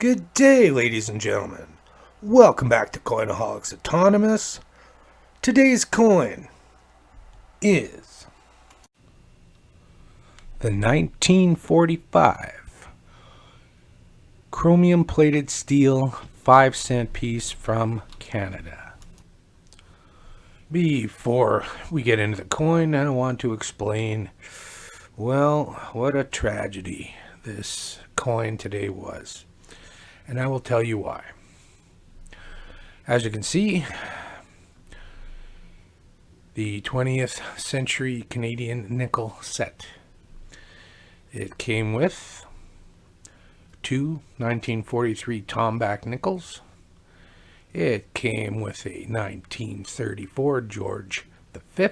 Good day, ladies and gentlemen. Welcome back to COINAHOLICS Autonomous. Today's coin is the 1945 chromium-plated steel 5-cent piece from Canada. Before we get into the coin, I want to explain, well, what a tragedy this coin today was. And I will tell you why. As you can see, the 20th century Canadian nickel set. It came with two 1943 Tomback nickels. It came with a 1934 George V.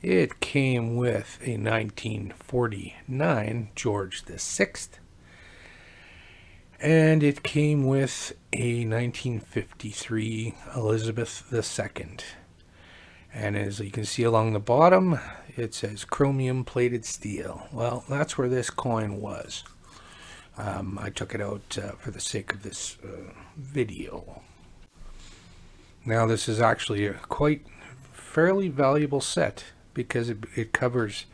It came with a 1949 George VI. And it came with a 1953 Elizabeth II. And as you can see along the bottom, it says chromium plated steel. Well, that's where this coin was. I took it out for the sake of this video. Now this is actually a quite fairly valuable set because it covers,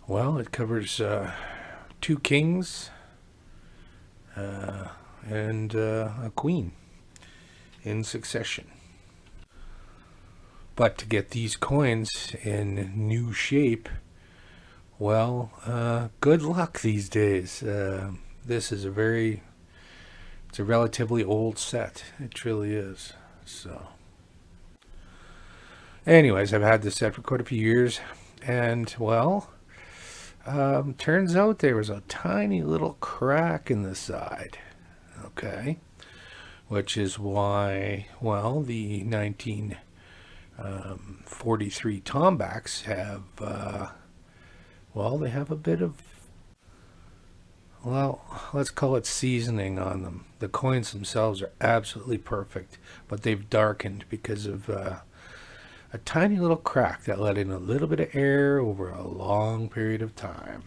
well, it covers two kings, and a queen in succession. But to get these coins in new shape, well, good luck these days. This is it's a relatively old set. It truly is. So, anyways, I've had this set for quite a few years, and well, turns out there was a tiny little crack in the side, okay, which is why, well, the 1943 Tombacks have, well, they have a bit of, well, let's call it seasoning on them. The coins themselves are absolutely perfect, but they've darkened because of a tiny little crack that let in a little bit of air over a long period of time,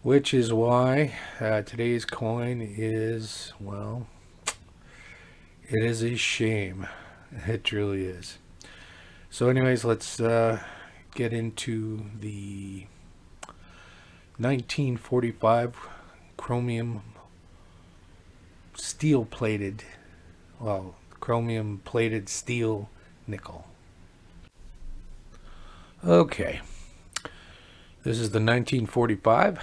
which is why today's coin is, well, it is a shame. It truly is. So anyways, let's get into the 1945 chromium steel plated steel nickel. Okay, this is the 1945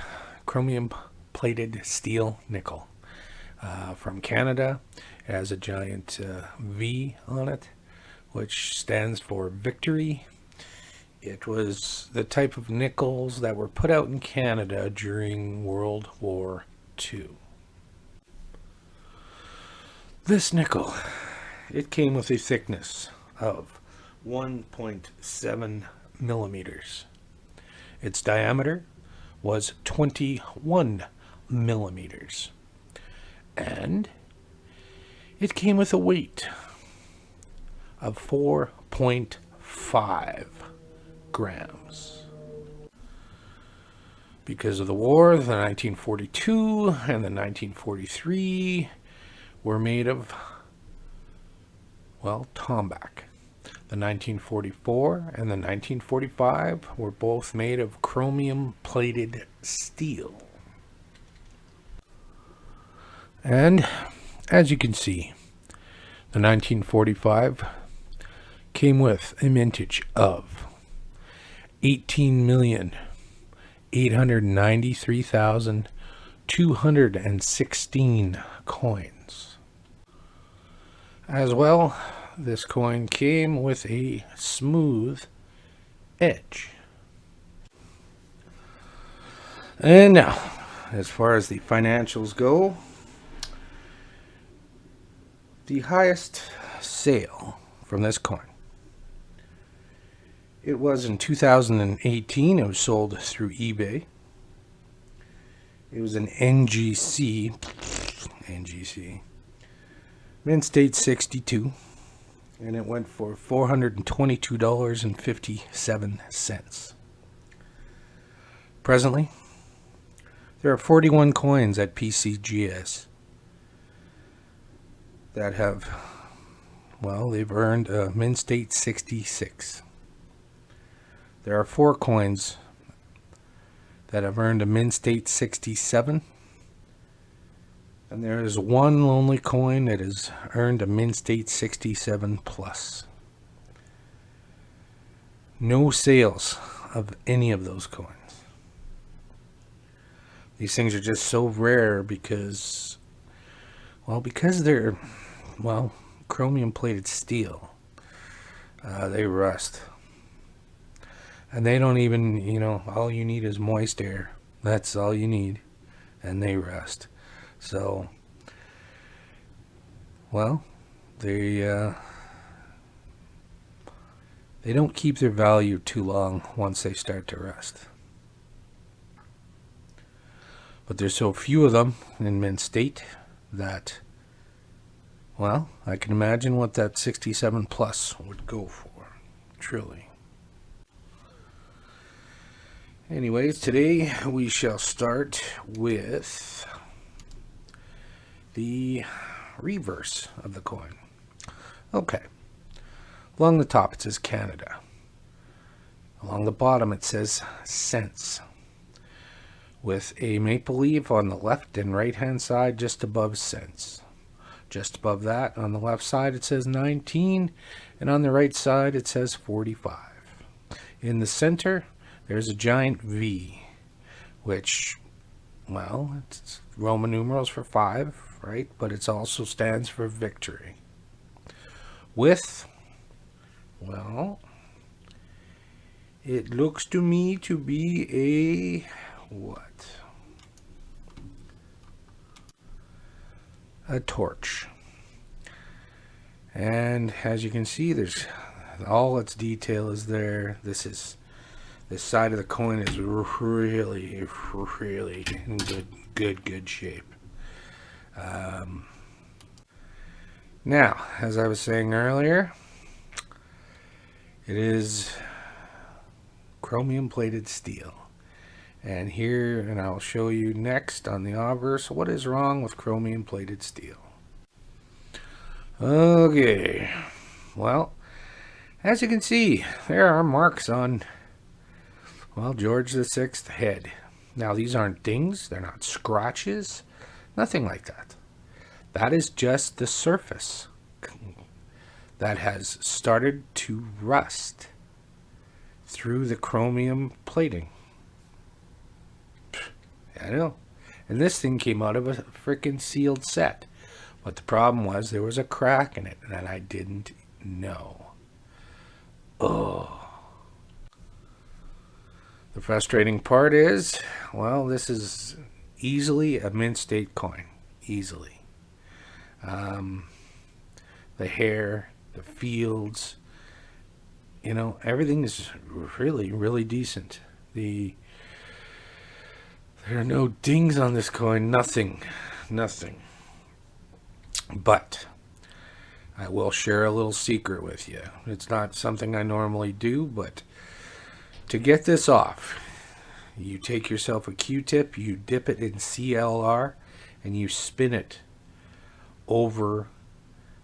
chromium plated steel nickel from Canada. It has a giant V on it, which stands for victory. It was the type of nickels that were put out in Canada during World War II. This nickel, it came with a thickness of 1.7 millimeters. Its diameter was 21 millimeters. And it came with a weight of 4.5 grams. Because of the war, the 1942 and the 1943 were made of, well, tomback. The 1944 and the 1945 were both made of chromium-plated steel. And as you can see, the 1945 came with a mintage of 18,893,216 coins. As well, this coin came with a smooth edge. And now, as far as the financials go, the highest sale from this coin, it was in 2018. It was sold through eBay. It was an NGC, mint state 62, and it went for $422.57. Presently, There are 41 coins at PCGS that have, well, they've earned a mint state 66. There are 4 coins that have earned a mint state 67. And there is one lonely coin that has earned a mint state 67 plus. No sales of any of those coins. These things are just so rare because they're, chromium plated steel. They rust. And they don't even, all you need is moist air. That's all you need. And they rust. So, they don't keep their value too long once they start to rust. But there's so few of them in mint state that, I can imagine what that 67 plus would go for, truly. Anyways, today we shall start with the reverse of the coin. Okay. Along the top it says Canada. Along the bottom it says cents, with a maple leaf on the left and right hand side just above cents. Just above that on the left side it says 19, and on the right side it says 45. In the center there's a giant V, which, it's Roman numerals for 5, right? But it also stands for victory. With, it looks to me to be a, what? A torch. And as you can see, there's all its detail is there. This side of the coin is really in good shape. Now, as I was saying earlier, it is chromium plated steel. And I'll show you next on the Obverse what is wrong with chromium plated steel. Okay, as you can see, there are marks on, George VI head. Now, these aren't dings, they're not scratches, nothing like that. That is just the surface that has started to rust through the chromium plating. I know. And this thing came out of a freaking sealed set. But the problem was there was a crack in it that I didn't know. Oh. The frustrating part is, this is easily a mint state coin. Easily. The hair, the fields, everything is really decent. There are no dings on this coin, nothing. But I will share a little secret with you. It's not something I normally do, but to get this off, you take yourself a Q-tip, you dip it in CLR, and you spin it over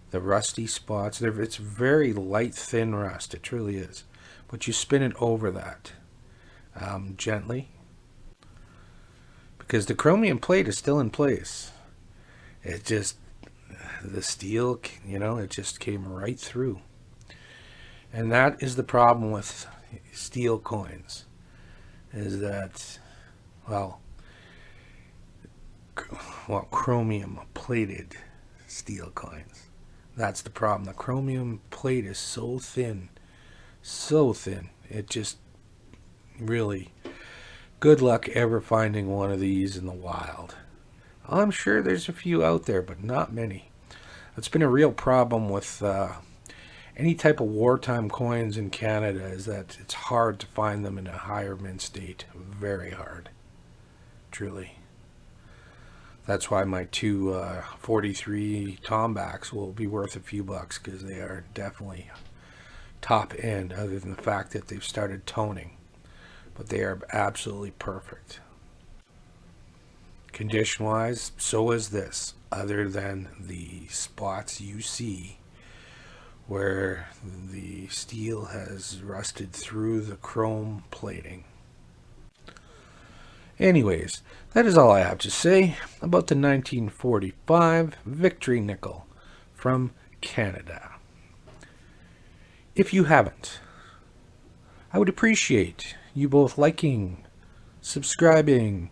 the rusty spots. It's very light, thin rust. It truly is. But you spin it over that gently, because the chromium plate is still in place. The steel, it just came right through. And that is the problem with steel coins, is that, chromium plated steel coins. That's the problem. The chromium plate is so thin. It just really, good luck ever finding one of these in the wild. I'm sure there's a few out there, but not many. It's been a real problem with any type of wartime coins in Canada, is that it's hard to find them in a higher mint state. Very hard. Truly. That's why my two 43 Tombacks will be worth a few bucks, because they are definitely top end, other than the fact that they've started toning. But they are absolutely perfect. Condition wise, so is this, other than the spots you see where the steel has rusted through the chrome plating. Anyways, that is all I have to say about the 1945 Victory Nickel from Canada. If you haven't, I would appreciate you both liking, subscribing,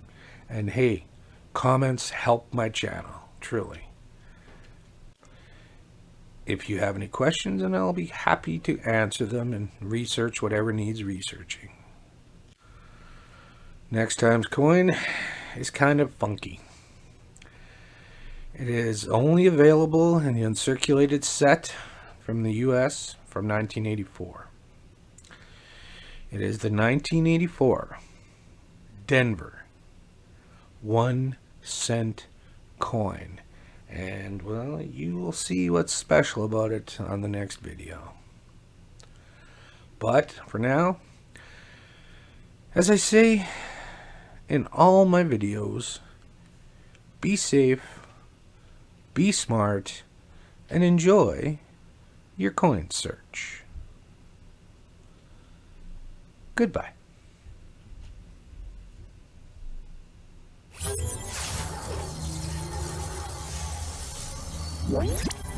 and hey, comments help my channel, truly. If you have any questions, then I'll be happy to answer them and research whatever needs researching. Next time's coin is kind of funky. It is only available in the uncirculated set from the US from 1984. It is the 1984 Denver 1 cent coin. And, well, you will see what's special about it on the next video. But, for now, as I say in all my videos, be safe, be smart, and enjoy your coin search. Goodbye. What?